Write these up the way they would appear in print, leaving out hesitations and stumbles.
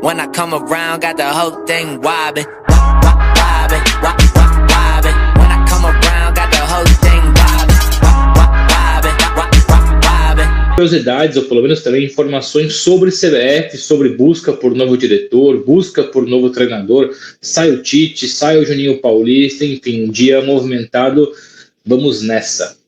When I come around, got the whole thing wobbin', wobbin', wobbin'. When I come around, got the whole thing wobbin', wobbin'. Curiosidades, ou pelo menos também informações sobre CBF, sobre busca por novo diretor, busca por novo treinador. Sai o Tite, sai o Juninho Paulista, enfim, um dia movimentado. Vamos nessa.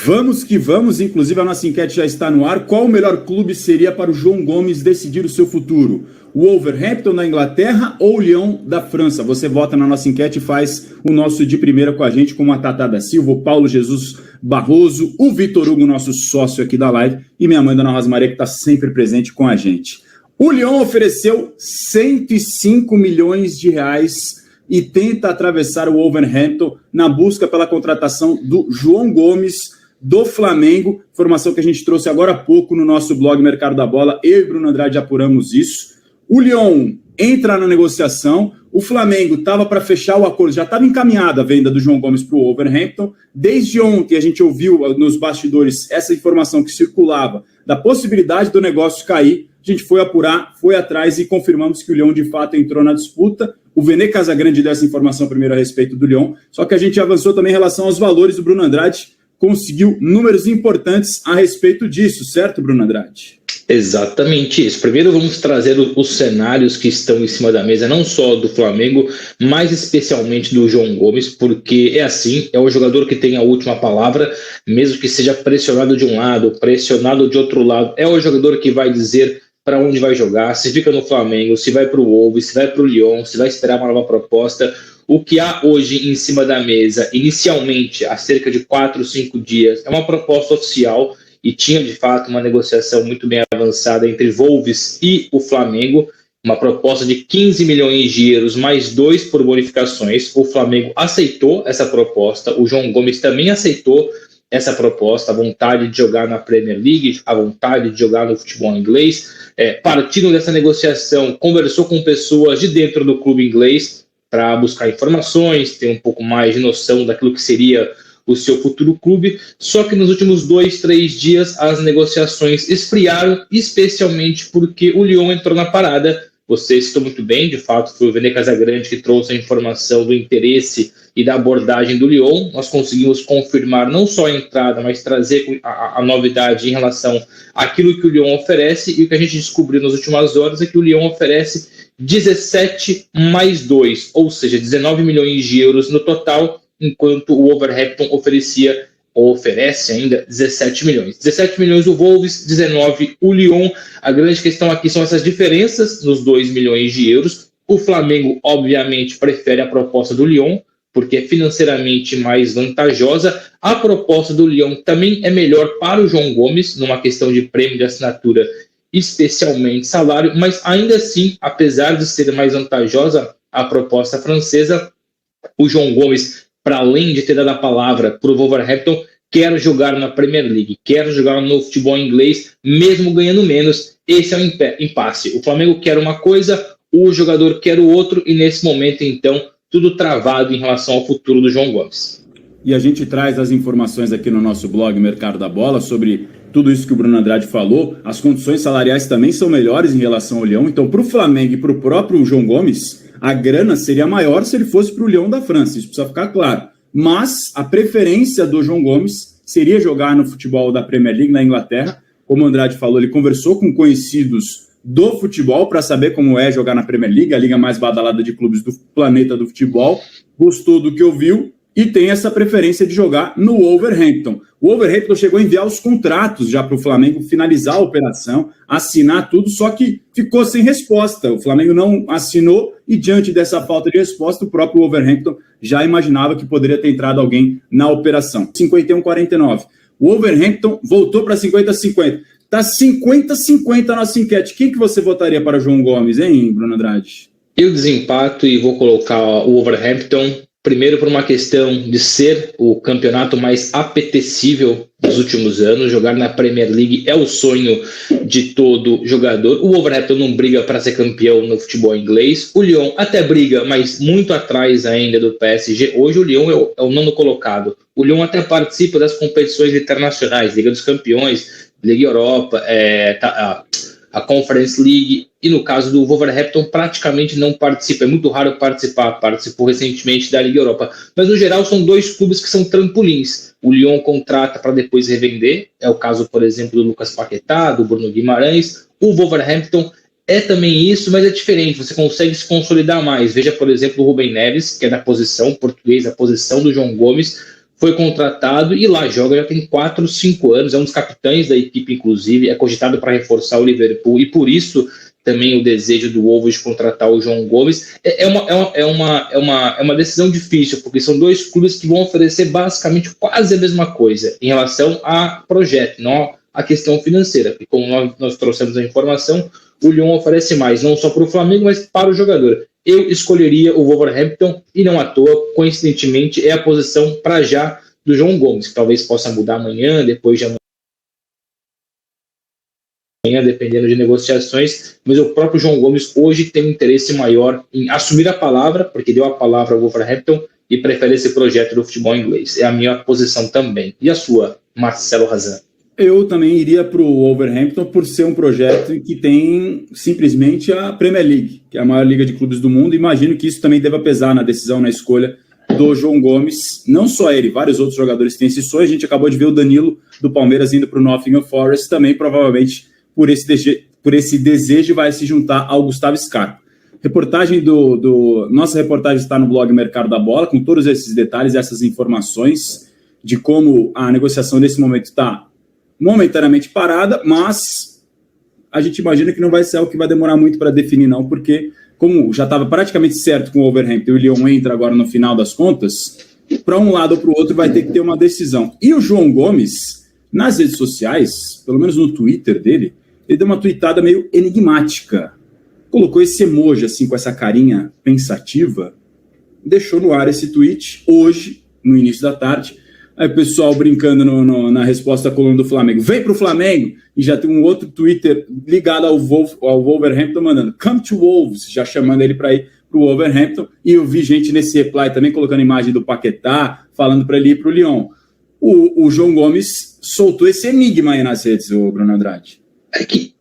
Vamos que vamos, inclusive a nossa enquete já está no ar. Qual o melhor clube seria para o João Gomes decidir o seu futuro? O Wolverhampton da Inglaterra ou o Lyon da França? Você vota na nossa enquete e faz o nosso de primeira com a gente, com a Tatá da Silva, o Paulo Jesus Barroso, o Vitor Hugo, nosso sócio aqui da live, e minha mãe, Dona Rosmaria, que está sempre presente com a gente. O Lyon ofereceu 105 milhões de reais e tenta atravessar o Wolverhampton na busca pela contratação do João Gomes, do Flamengo, informação que a gente trouxe agora há pouco no nosso blog Mercado da Bola. Eu e Bruno Andrade apuramos isso. O Lyon entra na negociação, o Flamengo estava para fechar o acordo, já estava encaminhada a venda do João Gomes para o Wolverhampton. Desde ontem a gente ouviu nos bastidores essa informação que circulava da possibilidade do negócio cair. A gente foi apurar, foi atrás e confirmamos que o Lyon de fato entrou na disputa. O Vene Casagrande deu essa informação primeiro a respeito do Lyon, só que a gente avançou também em relação aos valores. O Bruno Andrade conseguiu números importantes a respeito disso, certo, Bruno Andrade? Exatamente isso. Primeiro vamos trazer os cenários que estão em cima da mesa, não só do Flamengo, mas especialmente do João Gomes, porque é assim, é o jogador que tem a última palavra, mesmo que seja pressionado de um lado, pressionado de outro lado, é o jogador que vai dizer para onde vai jogar, se fica no Flamengo, se vai para o Wolves, se vai para o Lyon, se vai esperar uma nova proposta. O que há hoje em cima da mesa, inicialmente, há cerca de 4 ou 5 dias, é uma proposta oficial e tinha, de fato, uma negociação muito bem avançada entre Wolves e o Flamengo, uma proposta de 15 milhões de euros mais 2 por bonificações. O Flamengo aceitou essa proposta, o João Gomes também aceitou essa proposta, a vontade de jogar na Premier League, a vontade de jogar no futebol inglês. Partindo dessa negociação, conversou com pessoas de dentro do clube inglês, para buscar informações, ter um pouco mais de noção daquilo que seria o seu futuro clube, só que nos últimos 2, 3 dias as negociações esfriaram, especialmente porque o Lyon entrou na parada. Você citou muito bem, de fato foi o Vene Casagrande que trouxe a informação do interesse e da abordagem do Lyon. Nós conseguimos confirmar não só a entrada, mas trazer a novidade em relação àquilo que o Lyon oferece, e o que a gente descobriu nas últimas horas é que o Lyon oferece 17 mais 2, ou seja, 19 milhões de euros no total, enquanto o Wolverhampton oferece ainda 17 milhões. 17 milhões o Wolves, 19 o Lyon. A grande questão aqui são essas diferenças nos 2 milhões de euros. O Flamengo, obviamente, prefere a proposta do Lyon, porque é financeiramente mais vantajosa. A proposta do Lyon também é melhor para o João Gomes, numa questão de prêmio de assinatura, especialmente salário, mas ainda assim, apesar de ser mais vantajosa a proposta francesa, o João Gomes, para além de ter dado a palavra para o Wolverhampton, quer jogar na Premier League, quer jogar no futebol inglês, mesmo ganhando menos. Esse é o impasse. O Flamengo quer uma coisa, o jogador quer o outro, e nesse momento, então, tudo travado em relação ao futuro do João Gomes. E a gente traz as informações aqui no nosso blog Mercado da Bola sobre tudo isso que o Bruno Andrade falou. As condições salariais também são melhores em relação ao Lyon. Então, para o Flamengo e para o próprio João Gomes, a grana seria maior se ele fosse para o Lyon da França. Isso precisa ficar claro. Mas a preferência do João Gomes seria jogar no futebol da Premier League na Inglaterra. Como o Andrade falou, ele conversou com conhecidos do futebol para saber como é jogar na Premier League, a liga mais badalada de clubes do planeta do futebol. Gostou do que ouviu e tem essa preferência de jogar no Wolverhampton. O Wolverhampton chegou a enviar os contratos já para o Flamengo finalizar a operação, assinar tudo, só que ficou sem resposta. O Flamengo não assinou e, diante dessa falta de resposta, o próprio Wolverhampton já imaginava que poderia ter entrado alguém na operação. 51-49. O Wolverhampton voltou para 50-50. Está 50-50 a nossa enquete. Quem que você votaria para João Gomes, hein, Bruno Andrade? Eu desempato e vou colocar o Wolverhampton. Primeiro, por uma questão de ser o campeonato mais apetecível dos últimos anos. Jogar na Premier League é o sonho de todo jogador. O Wolverhampton não briga para ser campeão no futebol inglês. O Lyon até briga, mas muito atrás ainda do PSG. Hoje o Lyon é o nono colocado. O Lyon até participa das competições internacionais, Liga dos Campeões, Liga Europa, a Conference League, e no caso do Wolverhampton praticamente não participa, é muito raro participou recentemente da Liga Europa, mas no geral são dois clubes que são trampolins. O Lyon contrata para depois revender, é o caso, por exemplo, do Lucas Paquetá, do Bruno Guimarães. O Wolverhampton é também isso, mas é diferente, você consegue se consolidar mais. Veja, por exemplo, o Rubem Neves, que é da posição portuguesa, a posição do João Gomes, foi contratado e lá joga já tem 4, 5 anos, é um dos capitães da equipe, inclusive, é cogitado para reforçar o Liverpool, e por isso também o desejo do Wolves de contratar o João Gomes. É uma decisão difícil, porque são dois clubes que vão oferecer basicamente quase a mesma coisa em relação a projeto, não a questão financeira, porque como nós trouxemos a informação, o Lyon oferece mais, não só para o Flamengo, mas para o jogador. Eu escolheria o Wolverhampton, e não à toa, coincidentemente, é a posição para já do João Gomes, que talvez possa mudar amanhã, depois de amanhã, dependendo de negociações, mas o próprio João Gomes hoje tem um interesse maior em assumir a palavra, porque deu a palavra ao Wolverhampton e prefere esse projeto do futebol inglês. É a minha posição também. E a sua, Marcelo Razan? Eu também iria para o Wolverhampton por ser um projeto que tem simplesmente a Premier League, que é a maior liga de clubes do mundo. Imagino que isso também deva pesar na decisão, na escolha do João Gomes. Não só ele, vários outros jogadores têm esse sonho. A gente acabou de ver o Danilo do Palmeiras indo para o Nottingham Forest, também provavelmente por esse desejo vai se juntar ao Gustavo Scarpa. Nossa reportagem está no blog Mercado da Bola, com todos esses detalhes, essas informações de como a negociação nesse momento está momentaneamente parada, mas a gente imagina que não vai ser algo que vai demorar muito para definir, não, porque como já estava praticamente certo com o Wolverhampton e o Lyon entra agora no final das contas, para um lado ou para o outro vai ter que ter uma decisão. E o João Gomes, nas redes sociais, pelo menos no Twitter dele, ele deu uma tweetada meio enigmática, colocou esse emoji assim com essa carinha pensativa, deixou no ar esse tweet hoje, no início da tarde. Aí o pessoal brincando na resposta da coluna do Flamengo, vem pro Flamengo, e já tem um outro Twitter ligado ao Wolverhampton mandando, come to Wolves, já chamando ele para ir pro Wolverhampton, e eu vi gente nesse reply também colocando imagem do Paquetá, falando para ele ir pro Lyon. O João Gomes soltou esse enigma aí nas redes, o Bruno Andrade. É que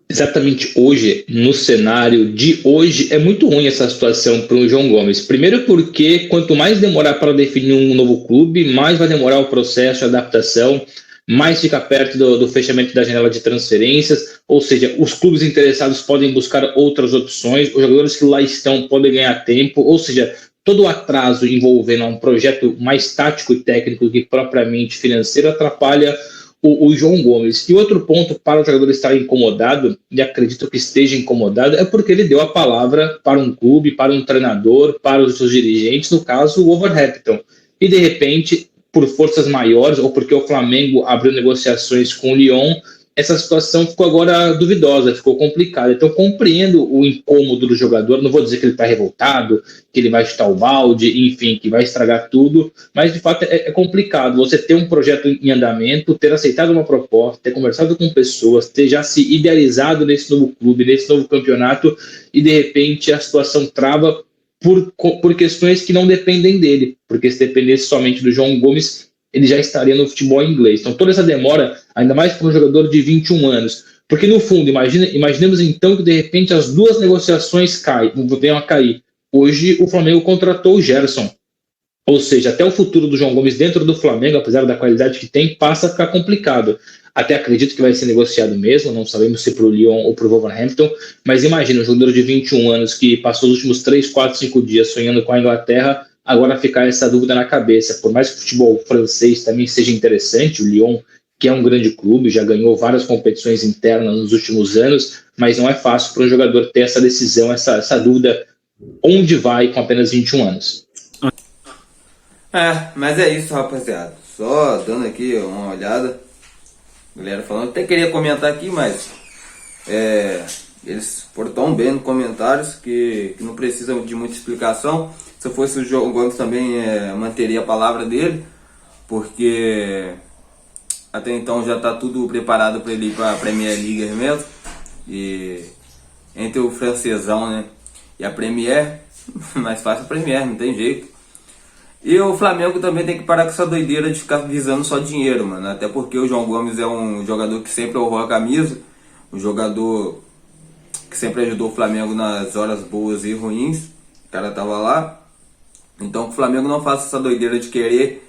exatamente hoje, no cenário de hoje, é muito ruim essa situação para o João Gomes. Primeiro porque quanto mais demorar para definir um novo clube, mais vai demorar o processo de adaptação, mais fica perto do fechamento da janela de transferências, ou seja, os clubes interessados podem buscar outras opções, os jogadores que lá estão podem ganhar tempo, ou seja, todo o atraso envolvendo um projeto mais tático e técnico do que propriamente financeiro atrapalha o João Gomes. E outro ponto para o jogador estar incomodado, e acredito que esteja incomodado, é porque ele deu a palavra para um clube, para um treinador, para os seus dirigentes, no caso o Wolverhampton. E de repente, por forças maiores, ou porque o Flamengo abriu negociações com o Lyon, essa situação ficou agora duvidosa, ficou complicada. Então, compreendo o incômodo do jogador, não vou dizer que ele está revoltado, que ele vai chutar o balde, enfim, que vai estragar tudo, mas de fato é complicado você ter um projeto em andamento, ter aceitado uma proposta, ter conversado com pessoas, ter já se idealizado nesse novo clube, nesse novo campeonato, e de repente a situação trava por questões que não dependem dele, porque se dependesse somente do João Gomes, ele já estaria no futebol inglês. Então toda essa demora, ainda mais para um jogador de 21 anos, porque no fundo, imaginemos então que de repente as duas negociações venham a cair. Hoje o Flamengo contratou o Gerson, ou seja, até o futuro do João Gomes dentro do Flamengo, apesar da qualidade que tem, passa a ficar complicado. Até acredito que vai ser negociado mesmo, não sabemos se para o Lyon ou para o Wolverhampton, mas imagina um jogador de 21 anos que passou os últimos 3, 4, 5 dias sonhando com a Inglaterra, agora ficar essa dúvida na cabeça. Por mais que o futebol francês também seja interessante, o Lyon, que é um grande clube, já ganhou várias competições internas nos últimos anos, mas não é fácil para um jogador ter essa decisão, essa dúvida, onde vai com apenas 21 anos. Mas é isso, rapaziada. Só dando aqui uma olhada, galera falando, até queria comentar aqui, mas eles foram tão bem nos comentários que não precisa de muita explicação. Se eu fosse o João Gomes também manteria a palavra dele, porque até então já está tudo preparado para ele ir para a Premier League mesmo. E entre o francesão, né, e a Premier, mais fácil a Premier, não tem jeito. E o Flamengo também tem que parar com essa doideira de ficar visando só dinheiro, mano. Até porque o João Gomes é um jogador que sempre honrou a camisa. um jogador que sempre ajudou o Flamengo nas horas boas e ruins. O cara tava lá. Então que o Flamengo não faça essa doideira de querer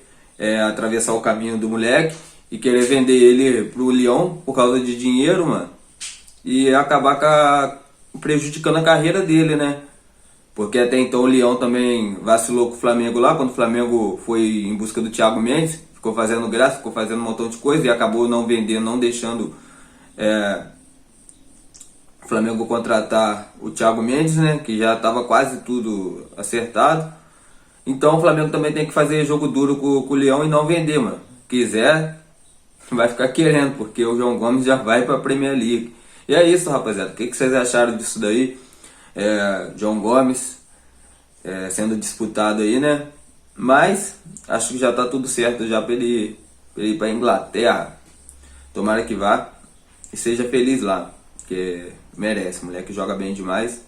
atravessar o caminho do moleque e querer vender ele pro Lyon por causa de dinheiro, mano. E acabar prejudicando a carreira dele, né? Porque até então o Lyon também vacilou com o Flamengo lá, quando o Flamengo foi em busca do Thiago Mendes, ficou fazendo graça, ficou fazendo um montão de coisa e acabou não vendendo, não deixando o Flamengo contratar o Thiago Mendes, né? Que já estava quase tudo acertado. Então o Flamengo também tem que fazer jogo duro com o Lyon e não vender, mano. Quiser, vai ficar querendo, porque o João Gomes já vai para a Premier League. E é isso, rapaziada. O que vocês acharam disso daí? João Gomes sendo disputado aí, né? Mas acho que já tá tudo certo já pra ele ir pra Inglaterra. Tomara que vá e seja feliz lá, porque merece, o moleque joga bem demais.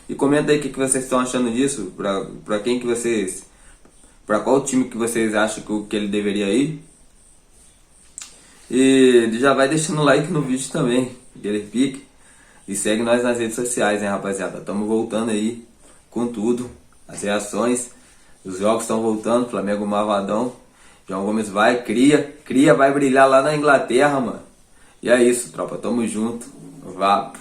E comenta aí o que vocês estão achando disso, pra quem que vocês, pra qual time que vocês acham que ele deveria ir. E já vai deixando o like no vídeo também, aquele pique. E segue nós nas redes sociais, né, rapaziada? Estamos voltando aí com tudo. As reações, os jogos estão voltando. Flamengo malvadão. João Gomes vai, cria, vai brilhar lá na Inglaterra, mano. E é isso, tropa. Tamo junto. Vá.